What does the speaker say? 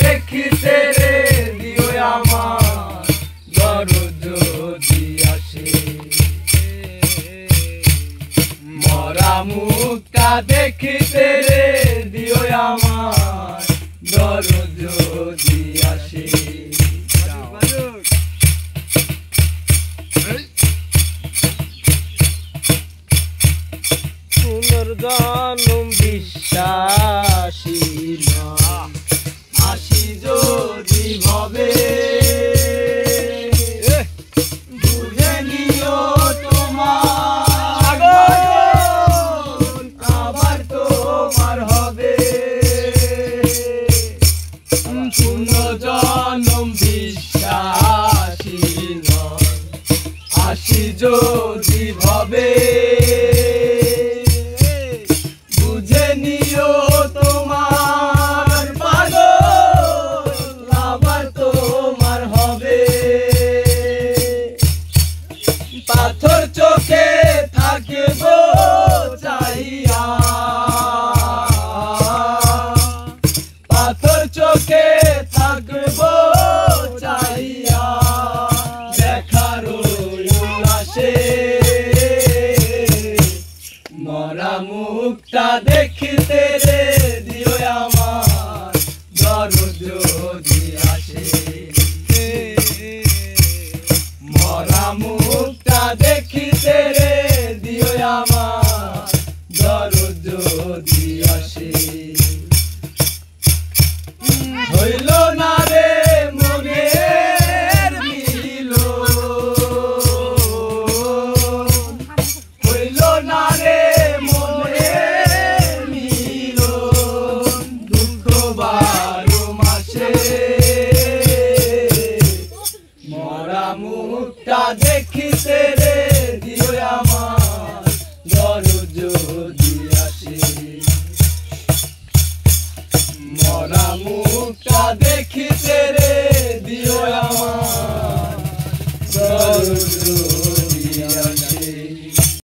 দেখিতে রে দিও আমার দরদ যদি আসে মরা মুখটা দেখিতে রে দিও আমার দরদ যদি আসে পুনর্জন্ম বিশ্বাসী আসি যদি ভবে বুঝে নিও তোমার আবার তোমার হবে পুনর্জন্ম বিশ্বাসী আসি যদি ভবে বুঝে নিও তোমার পাগল আবার তোমার হবে পাথর চোখে থাকিব চাইয়া পাথর চোখে থাকিব চাইয়া দেখার উল্লাসে মরা মুখটা দেখিতে রে দিও আমার দরদ যদি আসে মরা মুখটা দেখিতে রে দিও আমার দরদ যদি আসে হইল না রে মনের মিল হইল না রে মরা মুখটা দেখিতে রে দিও আমার দরদ যদি আসে মরা মুখটা দেখিতে রে দিও আমার